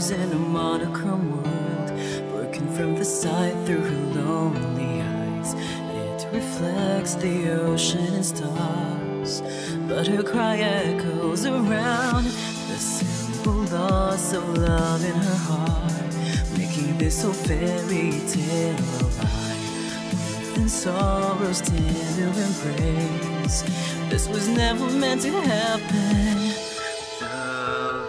lives in a monochrome world, working from the side through her lonely eyes. It reflects the ocean and stars, but her cry echoes around the simple loss of love in her heart, making this whole fairy tale a lie. Mirth and sorrow's tender embrace, this was never meant to happen. The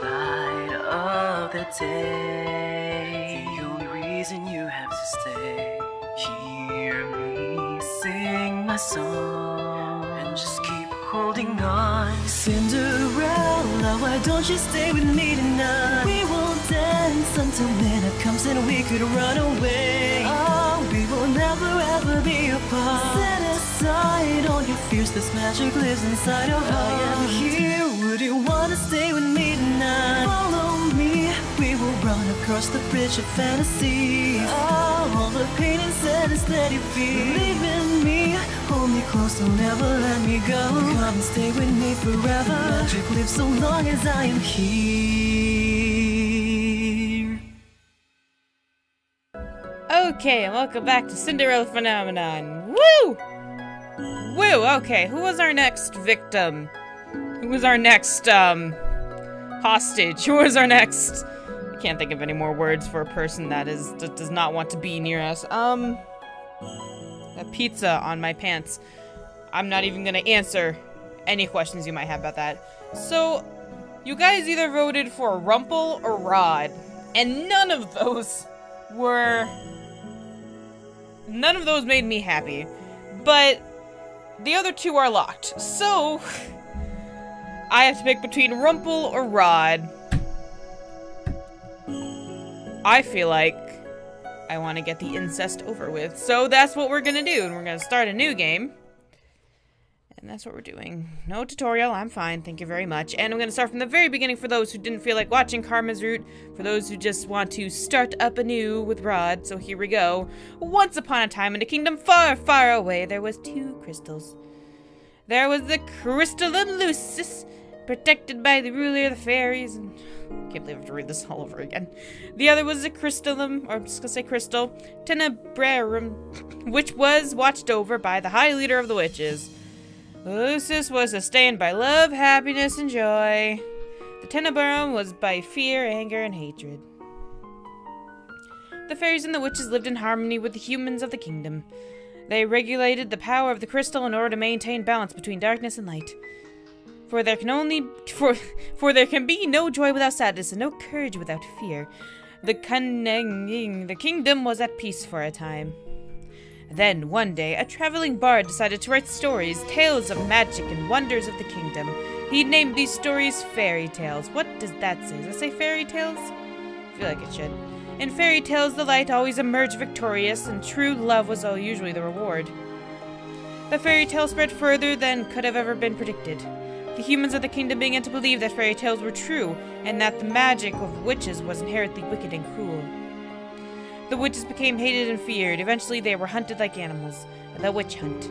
light of the day, the only reason you have to stay. Hear me sing my song and just keep holding on. Cinderella, why don't you stay with me tonight? We will dance until midnight comes and we could run away. Oh, we will never ever be apart. Set aside all your fears, this magic lives inside your heart. I am here, would you wanna stay with me tonight? Follow me, we will run across the bridge of fantasy. Oh, all the pain and sadness that you feel, believe in me, hold me close, don't never let me go. Come and stay with me forever, magic lives so long as I am here. Okay, and welcome back to Cinderella Phenomenon. Woo! Woo! Okay, who was our next victim? Who was our next, hostage? Who was our next... I can't think of any more words for a person that does not want to be near us. A pizza on my pants. I'm not even gonna answer any questions you might have about that. So, you guys either voted for Rumple or Rod, and none of those made me happy. But the other two are locked. So, I have to pick between Rumple or Rod. I feel like I want to get the incest over with. So that's what we're gonna do. And we're gonna start a new game. And that's what we're doing. No tutorial, I'm fine, thank you very much. And I'm gonna start from the very beginning for those who didn't feel like watching Karma's Route, for those who just want to start up anew with Rod. So here we go. Once upon a time in a kingdom far, far away, there was two crystals. There was the Crystallum Lucis, protected by the ruler of the fairies, and I can't believe I have to read this all over again. The other was the Crystallum, or I'm just gonna say Crystal, Tenebrarum, which was watched over by the High Leader of the Witches. Lucis was sustained by love, happiness, and joy. The Tenebrarum was by fear, anger, and hatred. The fairies and the witches lived in harmony with the humans of the kingdom. They regulated the power of the crystal in order to maintain balance between darkness and light. For there can be no joy without sadness, and no courage without fear. The kingdom was at peace for a time. Then, one day, a traveling bard decided to write stories, tales of magic and wonders of the kingdom. He named these stories fairy tales. What does that say? Does it say fairy tales? I feel like it should. In fairy tales, the light always emerged victorious, and true love was usually the reward. The fairy tale spread further than could have ever been predicted. The humans of the kingdom began to believe that fairy tales were true, and that the magic of witches was inherently wicked and cruel. The witches became hated and feared. Eventually, they were hunted like animals. The witch hunt.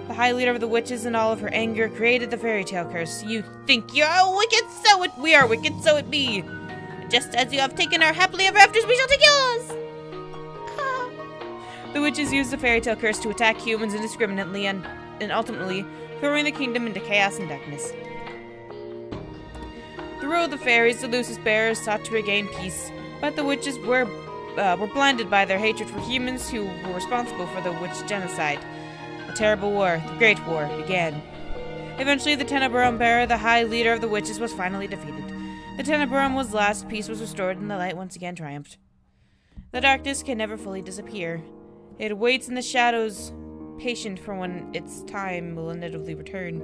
The High Leader of the Witches, in all of her anger, created the fairy tale curse. You think you're wicked, so we are wicked, so it be. Just as you have taken our happily ever afters, we shall take yours. The witches used the fairy tale curse to attack humans indiscriminately and ultimately throwing the kingdom into chaos and darkness. The rule of the fairies, the Lucis bearers, sought to regain peace, but the witches were blinded by their hatred for humans who were responsible for the witch genocide. A terrible war, the Great War, began. Eventually, the Tenebrarum bearer, the High Leader of the Witches, was finally defeated. The Tenebrarum was lost, peace was restored, and the light once again triumphed. The darkness can never fully disappear. It waits in the shadows, patient for when its time will inevitably return.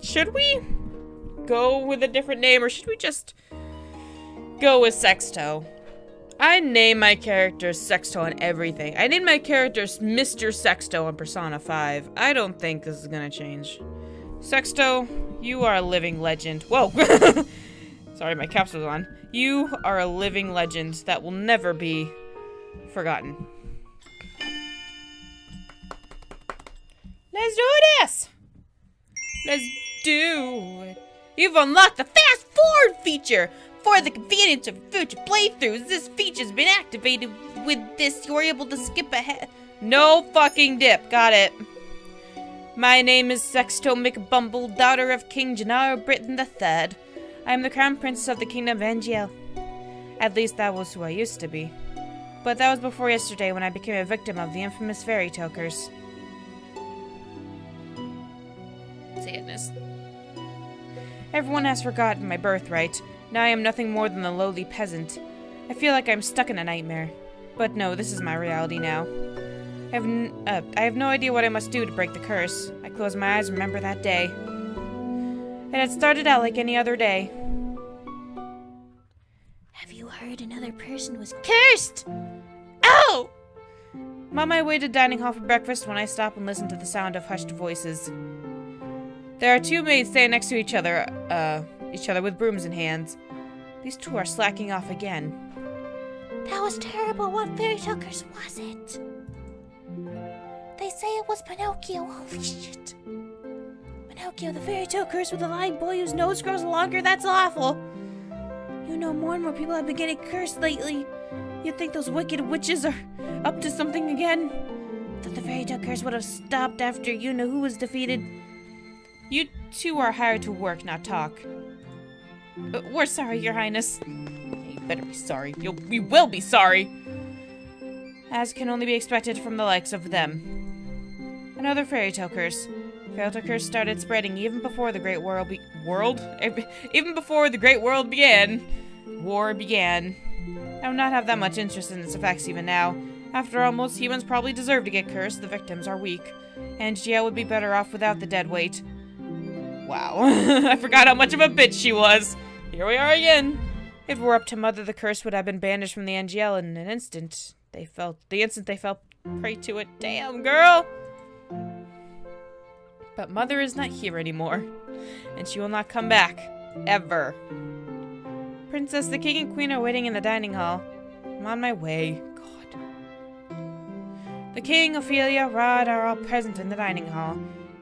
Should we go with a different name, or should we just go with Sexto? I name my characters Sexto on everything. I named my characters Mr. Sexto on Persona 5. I don't think this is gonna change. Sexto, you are a living legend. Whoa! Sorry, my caps was on. You are a living legend that will never be forgotten. Let's do this! Let's do it. You've unlocked the fast forward feature! For the convenience of future playthroughs, this feature's been activated. With this, you're able to skip ahead. No fucking dip. Got it. My name is Sexto McBumble, daughter of King Gennaro Britain III. I am the crown princess of the kingdom of Angel. At least that was who I used to be. But that was before yesterday when I became a victim of the infamous fairy tokers. Sadness. Everyone has forgotten my birthright. Now I am nothing more than a lowly peasant. I feel like I'm stuck in a nightmare. But no, this is my reality now. I have no idea what I must do to break the curse. I close my eyes and remember that day. It had started out like any other day. Have you heard another person was cursed? Ow! I'm on my way to dining hall for breakfast when I stop and listen to the sound of hushed voices. There are two maids standing next to each other with brooms in hands. These two are slacking off again. That was terrible. What fairy tokers was it? They say it was Pinocchio. Holy shit. Pinocchio, the fairy tokers with the lying boy whose nose grows longer. That's awful. You know, more and more people have been getting cursed lately. You'd think those wicked witches are up to something again. That the fairy tokers would have stopped after you-know-who was defeated. You two are hired to work, not talk. We're sorry, Your Highness. You better be sorry. We will be sorry. As can only be expected from the likes of them. And other fairy tokers. Fairy tokers started spreading even before the Great Even before the Great World began. War began. I do not have that much interest in its effects even now. After all, most humans probably deserve to get cursed. The victims are weak. And Gia would be better off without the dead weight. Wow. I forgot how much of a bitch she was. Here we are again. If it were up to Mother, the curse would have been banished from the NGL in an instant. The instant they fell prey to it. Damn, girl! But Mother is not here anymore. And she will not come back. Ever. Princess, the King and Queen are waiting in the dining hall. I'm on my way. God. The King, Ophelia, Rod are all present in the dining hall.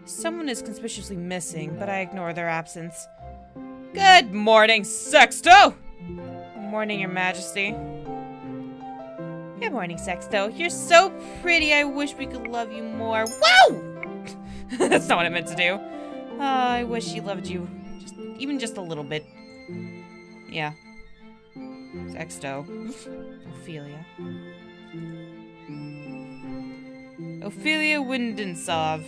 Someone is conspicuously missing, but I ignore their absence. Good morning, Sexto! Good morning, Your Majesty. Good morning, Sexto. You're so pretty. I wish we could love you more. Whoa! That's not what I meant to do. I wish she loved you. Even just a little bit. Yeah. Sexto. Ophelia. Ophelia Windensov.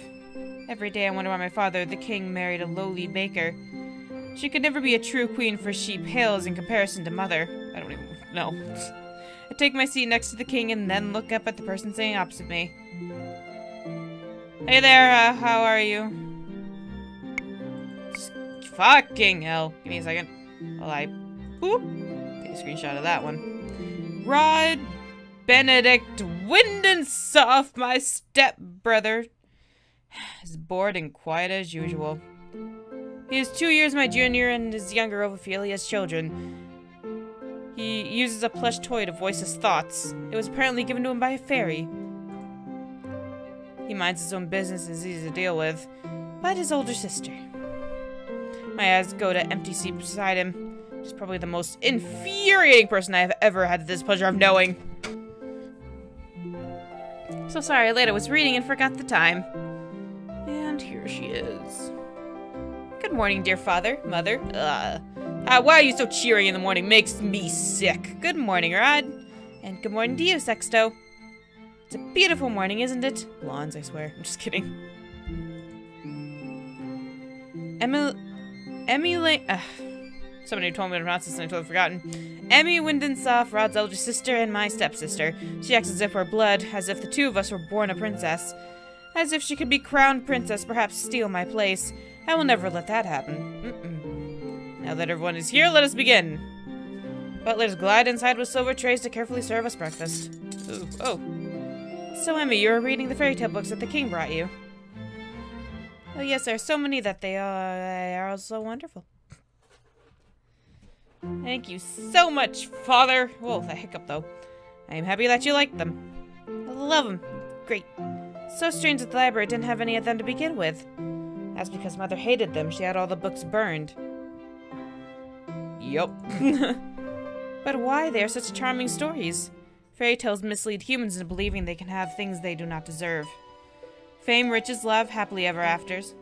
Every day I wonder why my father, the king, married a lowly baker. She could never be a true queen, for she pales in comparison to Mother. I don't even know. I take my seat next to the king and then look up at the person sitting opposite me. Hey there, how are you? Just fucking hell. Give me a second. While I boop. Take a screenshot of that one. Rod Benedict Windensov, my stepbrother, is bored and quiet as usual. He is 2 years my junior and is younger of Ophelia's children. He uses a plush toy to voice his thoughts. It was apparently given to him by a fairy. He minds his own business and is easy to deal with, but his older sister. My eyes go to empty seat beside him. She's probably the most infuriating person I have ever had the displeasure of knowing. So sorry, late. I was reading and forgot the time. And here she is. Good morning, dear father, mother. Why are you so cheery in the morning? Makes me sick. Good morning, Rod. And good morning to you, Sexto. It's a beautiful morning, isn't it? Blondes, I swear. I'm just kidding. Somebody told me to pronounce this and I totally forgotten. Emmy Windensov, Rod's elder sister, and my stepsister. She acts as if we're blood, as if the two of us were born a princess. As if she could be crowned princess, perhaps steal my place. I will never let that happen. Now that everyone is here, let us begin. Butlers glide inside with silver trays to carefully serve us breakfast. Ooh, oh. So, Emmy, you were reading the fairy tale books that the king brought you. Oh yes, there are so many that they are all so wonderful. Thank you so much, Father. Whoa, that hiccup, though. I am happy that you like them. I love them. Great. So strange that the library didn't have any of them to begin with. That's because Mother hated them. She had all the books burned. Yup. But why? They are such charming stories. Fairy tales mislead humans into believing they can have things they do not deserve. Fame, riches, love, happily ever afters.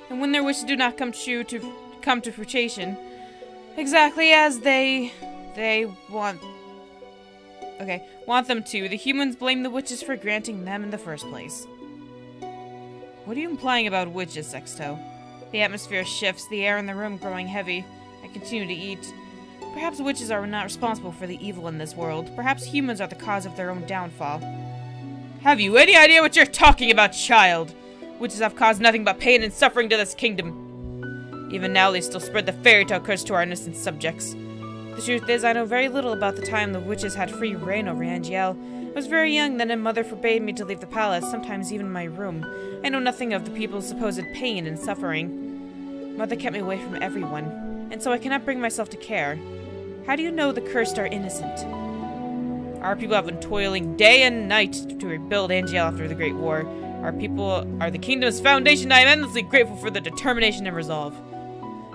And when their wishes do not come to fruition, exactly as they want them to, the humans blame the witches for granting them in the first place. What are you implying about witches, Sexto? The atmosphere shifts, the air in the room growing heavy. I continue to eat. Perhaps witches are not responsible for the evil in this world. Perhaps humans are the cause of their own downfall. Have you any idea what you're talking about, child? Witches have caused nothing but pain and suffering to this kingdom. Even now, they still spread the fairy tale curse to our innocent subjects. The truth is, I know very little about the time the witches had free reign over Angiel. I was very young then, and Mother forbade me to leave the palace, sometimes even my room. I know nothing of the people's supposed pain and suffering. Mother kept me away from everyone, and so I cannot bring myself to care. How do you know the cursed are innocent? Our people have been toiling day and night to rebuild Angiel after the Great War. Our people are the kingdom's foundation. I am endlessly grateful for their determination and resolve.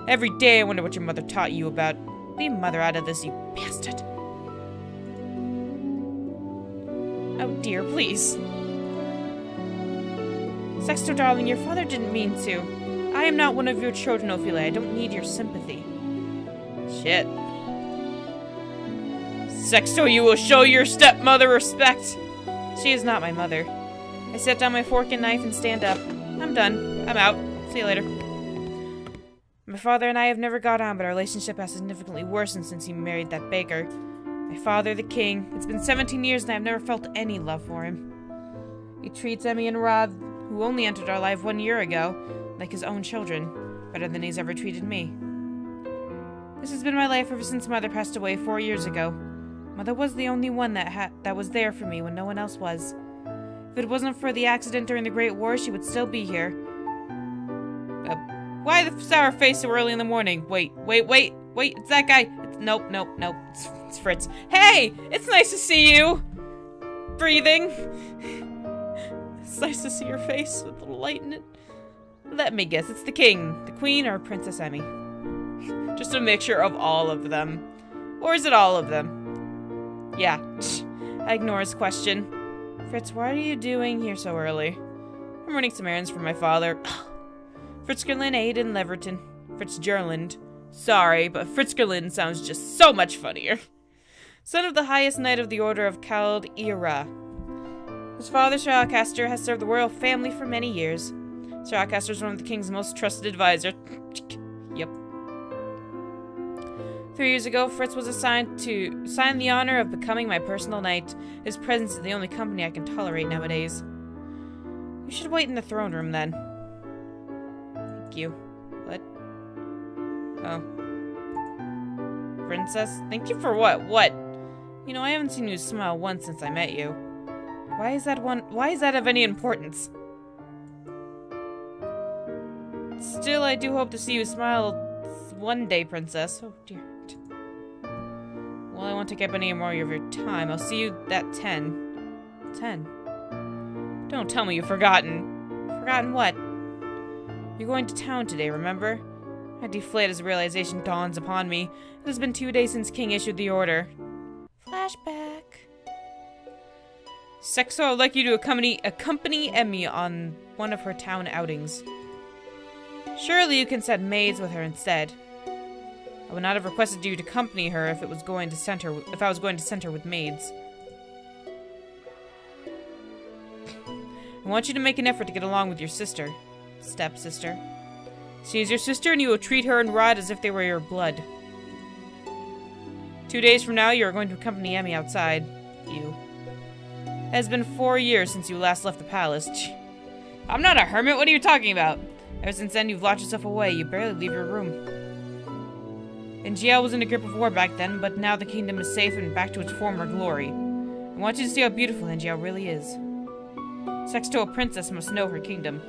Every day I wonder what your mother taught you about. Leave Mother out of this, you bastard. Oh dear, please. Sexto, darling, your father didn't mean to. I am not one of your children, Ophelia. I don't need your sympathy. Shit. Sexto, you will show your stepmother respect. She is not my mother. I set down my fork and knife and stand up. I'm done. I'm out. See you later. My father and I have never got on, but our relationship has significantly worsened since he married that baker. My father, the king. It's been 17 years and I've never felt any love for him. He treats Emmy and Rod, who only entered our life 1 year ago, like his own children, better than he's ever treated me. This has been my life ever since Mother passed away 4 years ago. Mother was the only one that was there for me when no one else was. If it wasn't for the accident during the Great War, she would still be here. Why the sour face so early in the morning? Wait, it's that guy. Nope, it's Fritz. Hey, it's nice to see you. Breathing. It's nice to see your face with a little light in it. Let me guess, it's the king, the queen, or Princess Emmy. Just a mixture of all of them. Or is it all of them? Yeah, I ignore his question. Fritz, what are you doing here so early? I'm running some errands for my father. Fritzgerland Aiden Leverton. Fitzgerland. Sorry, but Fritzgerland sounds just so much funnier. Son of the highest knight of the Order of Cald-Era. His father, Sir Alcaster, has served the royal family for many years. Sir Alcaster is one of the king's most trusted advisors. Yep. 3 years ago, Fritz was assigned the honor of becoming my personal knight. His presence is the only company I can tolerate nowadays. You should wait in the throne room, then. Thank you. What? Oh. Princess? Thank you for what? What? You know, I haven't seen you smile once since I met you. Why is that of any importance? Still, I do hope to see you smile one day, Princess. Oh, dear. Well, I won't take up any more of your time. I'll see you at 10. 10? Don't tell me you've forgotten. Forgotten what? You're going to town today, remember? I deflate as the realization dawns upon me. It has been 2 days since King issued the order. Flashback. Sexo would like you to accompany Emmy on one of her town outings. Surely you can send maids with her instead. I would not have requested you to accompany her if I was going to send her with maids. I want you to make an effort to get along with your sister. Stepsister. She is your sister and you will treat her and Rod as if they were your blood. 2 days from now, you are going to accompany Emmy outside. You. It has been 4 years since you last left the palace. I'm not a hermit, what are you talking about? Ever since then, you've locked yourself away. You barely leave your room. Angiel was in a grip of war back then, but now the kingdom is safe and back to its former glory. I want you to see how beautiful Angiel really is. Sexto, a princess, must know her kingdom.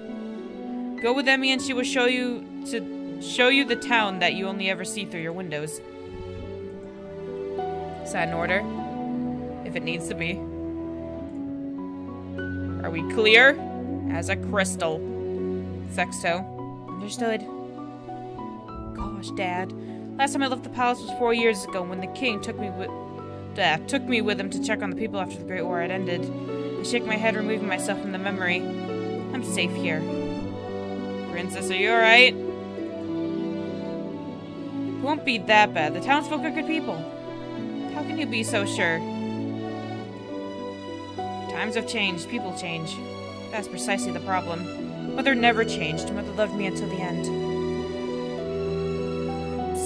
Go with Emmy and she will show you the town that you only ever see through your windows. Is that an order? If it needs to be. Are we clear? As a crystal. Sexto. Understood. Go gosh, Dad. Last time I left the palace was 4 years ago when the king took me with him to check on the people after the Great War had ended. I shake my head, removing myself from the memory. I'm safe here. Princess, are you alright? It won't be that bad. The townsfolk are good people. How can you be so sure? Times have changed. People change. That's precisely the problem. Mother never changed. Mother loved me until the end.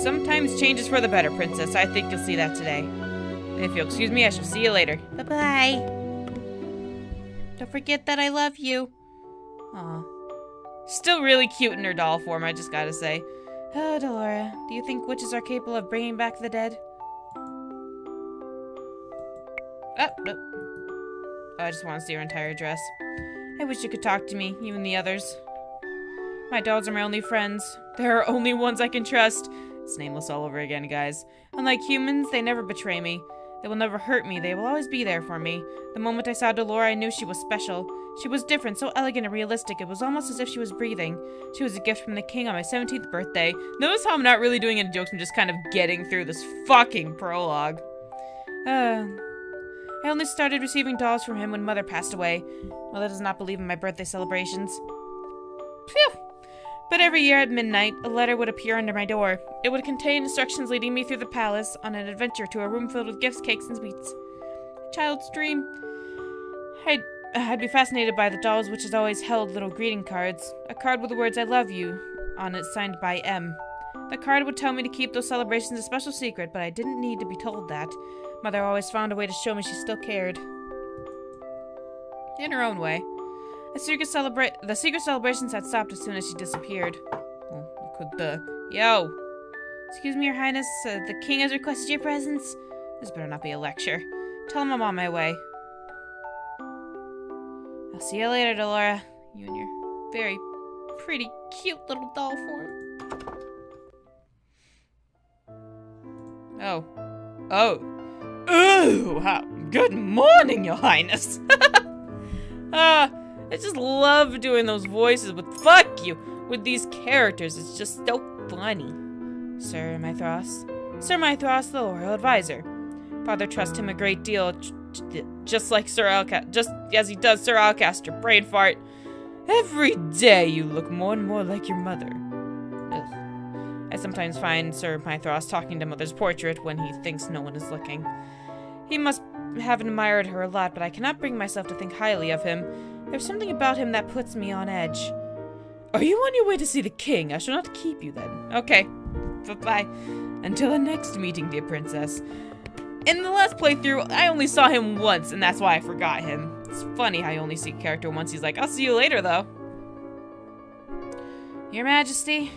Sometimes change is for the better, Princess. I think you'll see that today. If you'll excuse me, I shall see you later. Bye-bye. Don't forget that I love you. Aw. Still really cute in her doll form, I just gotta say. Oh, Delora, do you think witches are capable of bringing back the dead? I just want to see her entire dress. I wish you could talk to me, you and the others. My dolls are my only friends. They're the only ones I can trust. It's nameless all over again, guys. Unlike humans, they never betray me. They will never hurt me. They will always be there for me. The moment I saw Delora, I knew she was special. She was different, so elegant and realistic. It was almost as if she was breathing. She was a gift from the king on my 17th birthday. Notice how I'm not really doing any jokes. I'm just kind of getting through this fucking prologue. I only started receiving dolls from him when Mother passed away. Mother does not believe in my birthday celebrations. Phew! But every year at midnight, a letter would appear under my door. It would contain instructions leading me through the palace on an adventure to a room filled with gifts, cakes, and sweets. A child's dream. I'd be fascinated by the dolls, which had always held little greeting cards. A card with the words "I love you" on it, signed by M. The card would tell me to keep those celebrations a special secret, but I didn't need to be told that. Mother always found a way to show me she still cared. In her own way. The secret celebrations had stopped as soon as she disappeared. Oh, could the... Yo! Excuse me, Your Highness, the king has requested your presence. This better not be a lecture. Tell him I'm on my way. I'll see you later, Delora. You and your very pretty, cute little doll form. Oh. Ooh, good morning, Your Highness. I just love doing those voices with fuck you with these characters. It's just so funny. Sir Mithras, the royal advisor. Father trusts him a great deal, just like just as he does Sir Alcaster. Brain fart. Every day you look more and more like your mother. Ugh. I sometimes find Sir Mithras talking to Mother's portrait when he thinks no one is looking. He must have admired her a lot, but I cannot bring myself to think highly of him. There's something about him that puts me on edge. Are you on your way to see the king? I shall not keep you then. Okay. Bye-bye. Until the next meeting, dear princess. In the last playthrough, I only saw him once, and that's why I forgot him. It's funny how you only see a character once. He's like, I'll see you later, though. Your Majesty.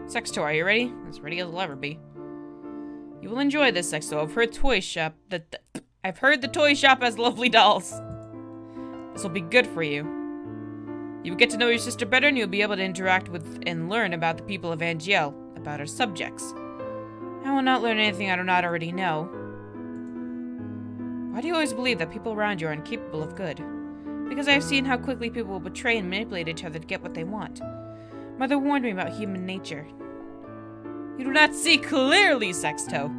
Sexto, are you ready? As ready as I'll ever be. You will enjoy this, Sexto. I've heard the toy shop has lovely dolls. This will be good for you. You will get to know your sister better, and you'll be able to interact with and learn about the people of Angiel, about our subjects. I will not learn anything I do not already know. Why do you always believe that people around you are incapable of good? Because I have seen how quickly people will betray and manipulate each other to get what they want. Mother warned me about human nature. You do not see clearly, Sexto.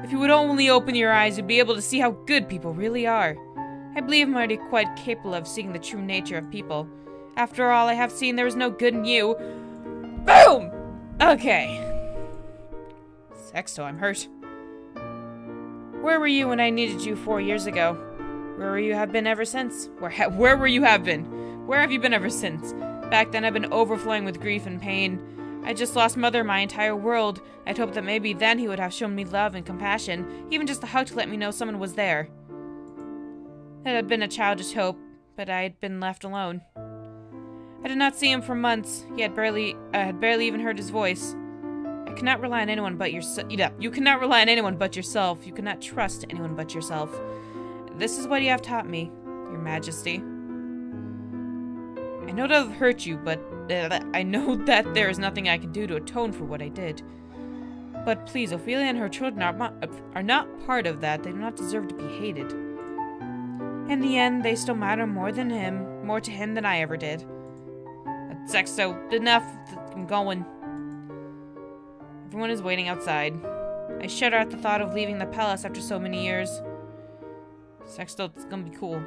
If you would only open your eyes, you'd be able to see how good people really are. I believe I'm already quite capable of seeing the true nature of people. After all I have seen, there is no good in you. Boom! Okay. Sexto, I'm hurt. Where were you when I needed you 4 years ago? Where you have been ever since? Where were you have been? Where have you been ever since? Back then I've been overflowing with grief and pain. I just lost Mother, my entire world. I'd hoped that maybe then he would have shown me love and compassion, even just a hug to let me know someone was there. It had been a childish hope, but I had been left alone. I did not see him for months. I had barely even heard his voice. I cannot rely on anyone but yourself. You cannot rely on anyone but yourself. You cannot trust anyone but yourself. This is what you have taught me, Your Majesty. I know that I've hurt you, but I know that there is nothing I can do to atone for what I did. But please, Ophelia and her children are not part of that. They do not deserve to be hated. In the end, they still matter more to him than I ever did. Sexto, enough. I'm going. Everyone is waiting outside. I shudder at the thought of leaving the palace after so many years. Sexto, it's gonna be cool.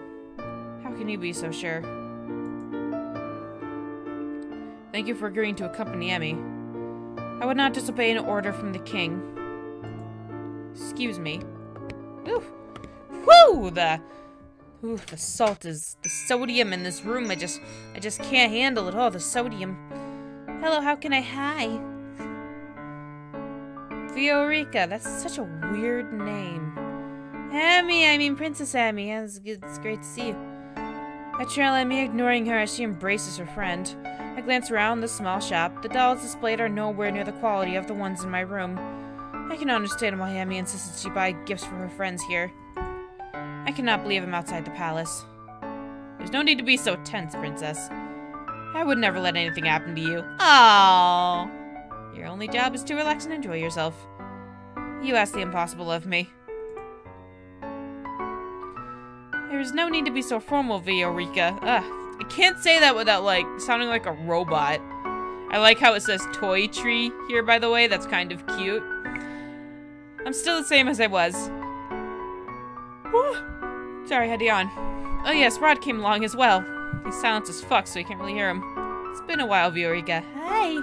How can you be so sure? Thank you for agreeing to accompany Emmy. I would not disobey an order from the king. Excuse me. Ooh. Woo! The salt is... The sodium in this room, I just can't handle it all, the sodium. Hello, how can I... Hi. Viorica, that's such a weird name. Emmy, I mean Princess Emmy. It's great to see you. I trail Emmy, ignoring her as she embraces her friend. I glance around the small shop. The dolls displayed are nowhere near the quality of the ones in my room. I can understand why Emmy insisted she buy gifts for her friends here. I cannot believe I'm outside the palace. There's no need to be so tense, Princess. I would never let anything happen to you. Aww. Your only job is to relax and enjoy yourself. You ask the impossible of me. There's no need to be so formal, Viorica. Ugh. I can't say that without, like, sounding like a robot. I like how it says toy tree here, by the way. That's kind of cute. I'm still the same as I was. Whew. Sorry, I had to yawn. Oh yes, Rod came along as well. He's silent as fuck, so you can't really hear him. It's been a while, Viorica. Hi.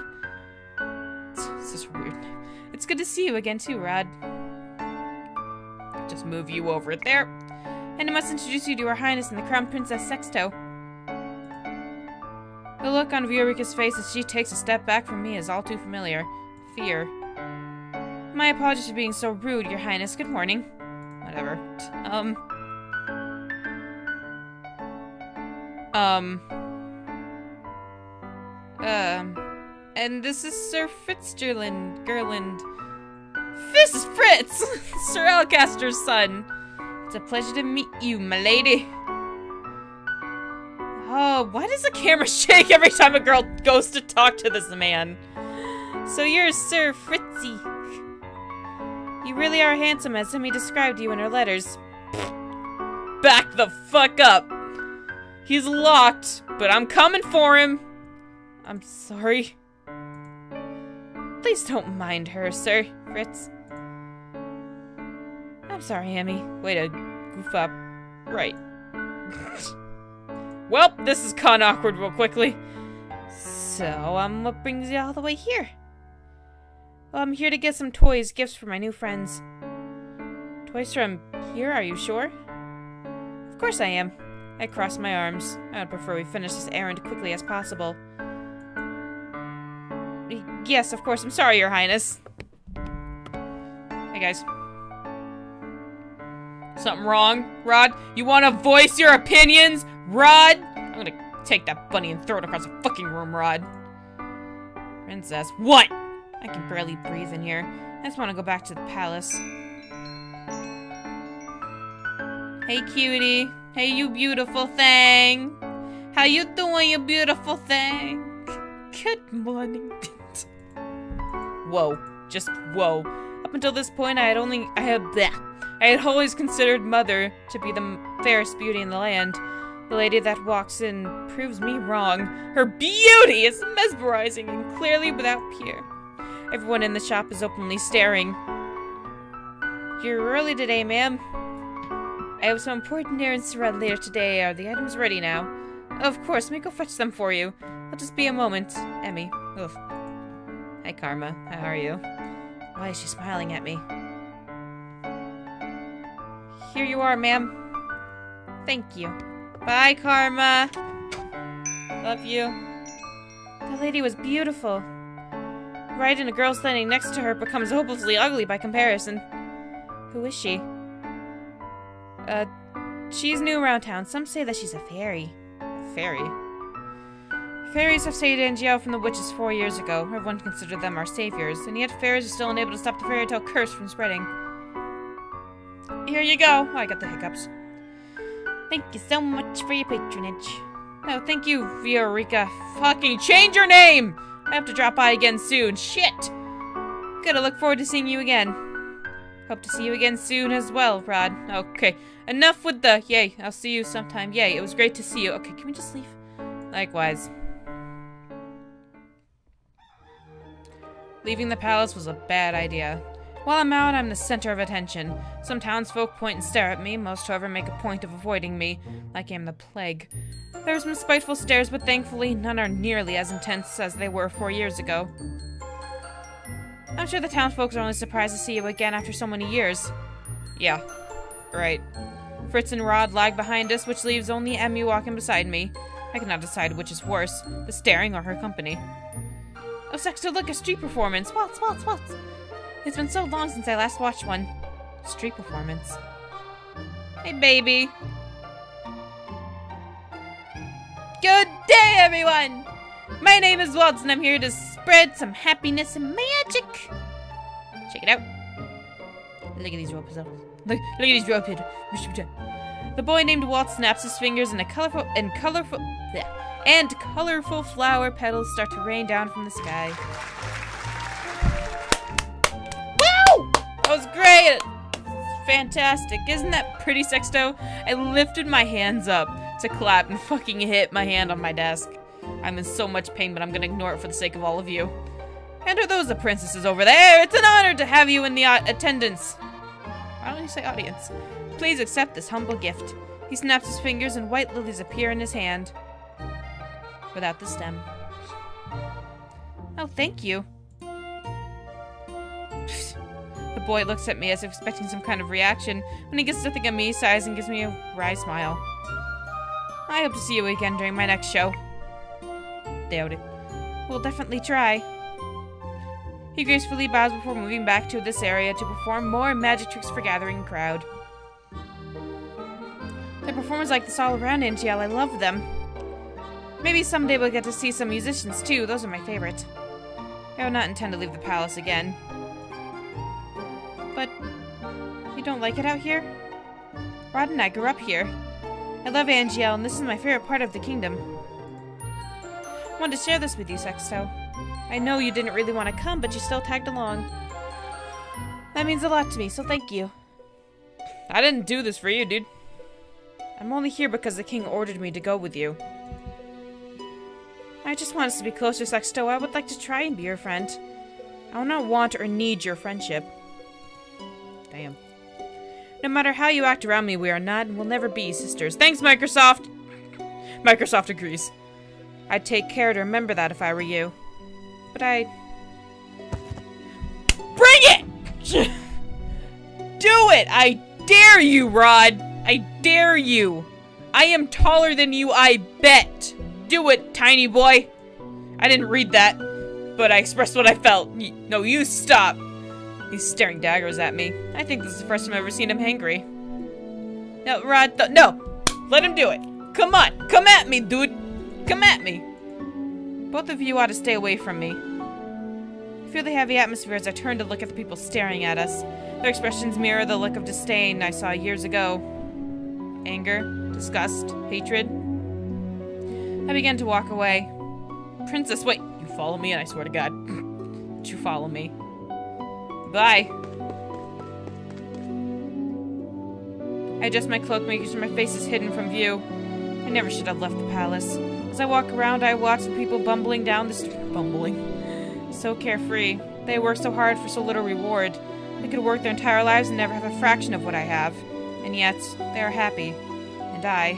This is weird. It's good to see you again too, Rod. Just move you over there. And I must introduce you to Her Highness and the Crown Princess Sexto. The look on Viorica's face as she takes a step back from me is all too familiar. Fear. My apologies for being so rude, Your Highness. Good morning. Whatever. And this is Sir Fitzgerland Gerland. This is Fritz! Sir Alcaster's son. It's a pleasure to meet you, my lady. Oh, why does the camera shake every time a girl goes to talk to this man? So you're Sir Fritzy. You really are handsome, as Emmy described you in her letters. Back the fuck up. He's locked, but I'm coming for him. I'm sorry. Please don't mind her, Sir Fritz. I'm sorry, Emmy. Way to goof up. Right. Well, this is kinda awkward real quickly. So, what brings you all the way here? Well, I'm here to get some toys, gifts for my new friends. Toys from here, are you sure? Of course I am. I cross my arms. I would prefer we finish this errand quickly as possible. Yes, of course. I'm sorry, Your Highness. Hey, guys. Something wrong? Rod, you want to voice your opinions? Rod? I'm gonna take that bunny and throw it across the fucking room, Rod. Princess. What? I can barely breathe in here. I just want to go back to the palace. Hey, cutie. Hey, you beautiful thing. How you doing, you beautiful thing? Good morning. Whoa. Just whoa. Up until this point, I had always considered Mother to be the fairest beauty in the land. The lady that walks in proves me wrong. Her beauty is mesmerizing and clearly without peer. Everyone in the shop is openly staring. You're early today, ma'am. I have some important errands to run later today. Are the items ready now? Of course, let me go fetch them for you. I'll just be a moment. Emmy. Ugh. Hi, Karma. How are you? Why is she smiling at me? Here you are, ma'am. Thank you. Bye, Karma. Love you. The lady was beautiful. Right, and a girl standing next to her becomes hopelessly ugly by comparison. Who is she? She's new around town. Some say that she's a fairy. A fairy? Fairies have saved Angel from the witches 4 years ago. Everyone considered them our saviors, and yet fairies are still unable to stop the fairy tale curse from spreading. Here you go. Oh, I got the hiccups. Thank you so much for your patronage. Oh, thank you, Viorica. Fucking change your name! I have to drop by again soon. Shit! Gotta look forward to seeing you again. Hope to see you again soon as well, Rod. Okay, enough with the yay. I'll see you sometime. Yay, it was great to see you. Okay, can we just leave? Likewise. Leaving the palace was a bad idea. While I'm out, I'm the center of attention. Some townsfolk point and stare at me. Most, however, make a point of avoiding me, like I am the plague. There are some spiteful stares, but thankfully none are nearly as intense as they were 4 years ago. I'm sure the townsfolk are only surprised to see you again after so many years. Yeah, right. Fritz and Rod lag behind us, which leaves only Emmy walking beside me. I cannot decide which is worse, the staring or her company. Oh, Sexto, look, a street performance! Waltz, waltz, waltz! It's been so long since I last watched one. Street performance. Hey, baby! Good day, everyone! My name is Waltz, and I'm here to spread some happiness and magic! Check it out. Look at these ropes. Look at these ropes. The boy named Waltz snaps his fingers, and colorful flower petals start to rain down from the sky. Wow! That was great! Fantastic. Isn't that pretty, Sexto? I lifted my hands up to clap and fucking hit my hand on my desk. I'm in so much pain, but I'm gonna ignore it for the sake of all of you. And are those the princesses over there? It's an honor to have you in the attendance. Why don't you say audience? Please accept this humble gift. He snaps his fingers and white lilies appear in his hand. Without the stem. Oh, thank you. The boy looks at me as if expecting some kind of reaction. When he gets to think of me, he sighs and gives me a wry smile. I hope to see you again during my next show. Doubt it. We'll definitely try. He gracefully bows before moving back to this area to perform more magic tricks for gathering crowd. There are performers like this all around NGL. I love them. Maybe someday we'll get to see some musicians too. Those are my favorite. I do not intend to leave the palace again. But you don't like it out here? Rod and I grew up here. I love NGL, and this is my favorite part of the kingdom. I wanted to share this with you, Sexto. I know you didn't really want to come, but you still tagged along. That means a lot to me, so thank you. I didn't do this for you, dude. I'm only here because the king ordered me to go with you. I just want us to be closer, Sexto. I would like to try and be your friend. I do not want or need your friendship. Damn. No matter how you act around me, we are not and will never be sisters. Thanks, Microsoft! Microsoft agrees. I'd take care to remember that if I were you. But I... Bring it! Do it! I dare you, Rod! I dare you! I am taller than you, I bet! Do it, tiny boy! I didn't read that, but I expressed what I felt. No, you stop! He's staring daggers at me. I think this is the first time I've ever seen him angry. No, Rod, no! Let him do it! Come on! Come at me, dude! Come at me! Both of you ought to stay away from me. I feel the heavy atmosphere as I turn to look at the people staring at us. Their expressions mirror the look of disdain I saw years ago. Anger, disgust, hatred. I began to walk away. Princess, wait, you follow me and I swear to God. You follow me. Bye. I adjust my cloak, making sure my face is hidden from view. I never should have left the palace. As I walk around, I watch the people bumbling down the street. So carefree. They work so hard for so little reward. They could work their entire lives and never have a fraction of what I have. And yet, they are happy. And I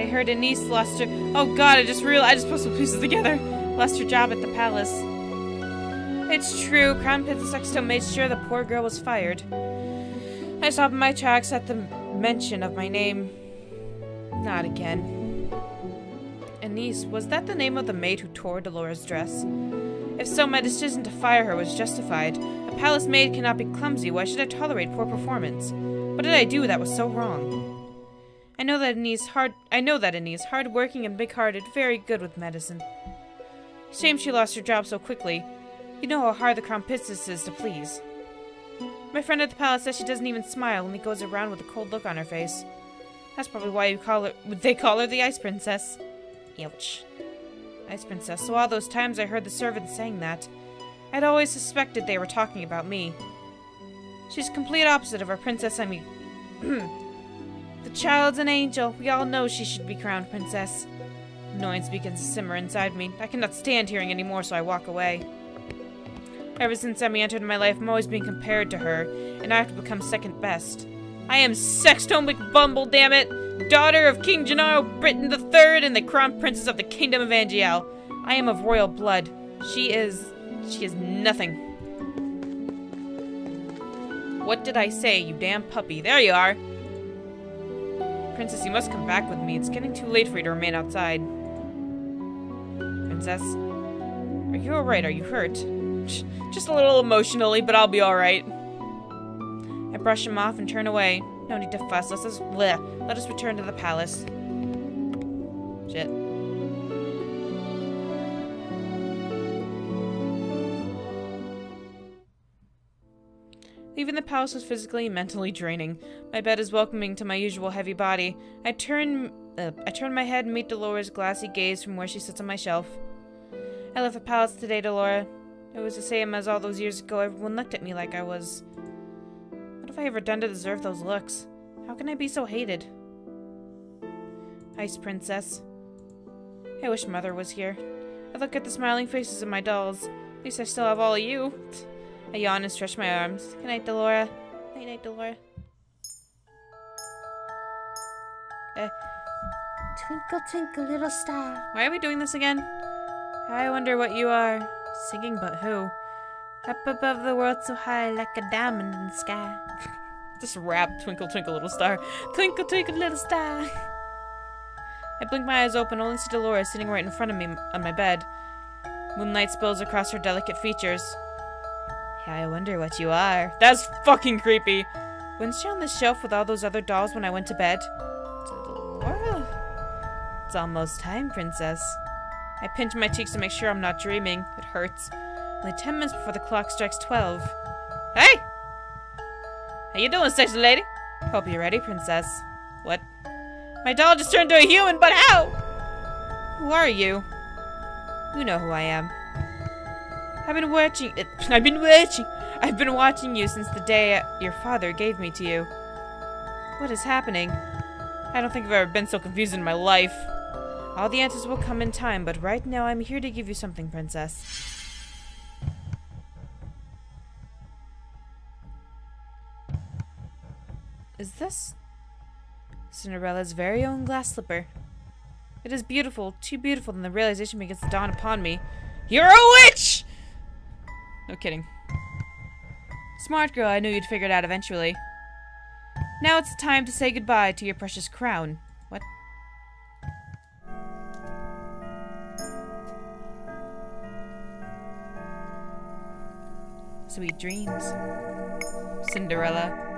heard Anise lost her— oh god, I just put some pieces together. Lost her job at the palace. It's true, Crown Princess Sexto made sure the poor girl was fired. I stopped in my tracks at the mention of my name. Not again. Anise, was that the name of the maid who tore Dolores' dress? If so, my decision to fire her was justified. A palace maid cannot be clumsy. Why should I tolerate poor performance? What did I do that was so wrong? I know that Anise, hard-working and big-hearted, very good with medicine. Shame she lost her job so quickly. You know how hard the Crown Princess is to please. My friend at the palace says she doesn't even smile when he goes around with a cold look on her face. That's probably why they call her the Ice Princess. Ouch. Ice Princess. So all those times I heard the servants saying that, I'd always suspected they were talking about me. She's complete opposite of our princess, I mean. The child's an angel. We all know she should be crowned princess. Annoyance begins to simmer inside me. I cannot stand hearing anymore, so I walk away. Ever since Emmy entered my life, I'm always being compared to her, and I have to become second best. I am Sexto McBumble, damn it! Daughter of King Gennaro Britain III and the crown princess of the Kingdom of Angiel. I am of royal blood. She is nothing. What did I say, you damn puppy? There you are! Princess, you must come back with me. It's getting too late for you to remain outside. Princess? Are you alright? Are you hurt? Just a little emotionally, but I'll be alright. I brush him off and turn away. No need to fuss. Let us return to the palace. Shit. Leaving the palace was physically and mentally draining. My bed is welcoming to my usual heavy body. I turn my head and meet Dolores' glassy gaze from where she sits on my shelf. I left the palace today, Dolores. It was the same as all those years ago. Everyone looked at me like I was... What have I ever done to deserve those looks? How can I be so hated? Ice Princess. I wish Mother was here. I look at the smiling faces of my dolls. At least I still have all of you. I yawn and stretch my arms. Good night, Dolores. Night night, Dolores. Twinkle, twinkle, little star. Why are we doing this again? I wonder what you are. Singing but who? Up above the world so high like a diamond in the sky. Just rap, twinkle, twinkle, little star. Twinkle, twinkle, little star. I blink my eyes open, only see Dolores sitting right in front of me on my bed. Moonlight spills across her delicate features. Yeah, I wonder what you are. That's fucking creepy. Wasn't she on the shelf with all those other dolls when I went to bed? Dolores? It's almost time, Princess. I pinch my cheeks to make sure I'm not dreaming. It hurts. Only 10 minutes before the clock strikes 12. Hey! How you doing, sexy lady? Hope you're ready, Princess. What? My doll just turned into a human, but how? Who are you? You know who I am. I've been watching you since the day your father gave me to you. What is happening? I don't think I've ever been so confused in my life. All the answers will come in time, but right now I'm here to give you something, Princess. Is this Cinderella's very own glass slipper? It is beautiful, too beautiful, and the realization begins to dawn upon me. You're a witch! No kidding. Smart girl, I knew you'd figure it out eventually. Now it's time to say goodbye to your precious crown. What? Sweet dreams, Cinderella.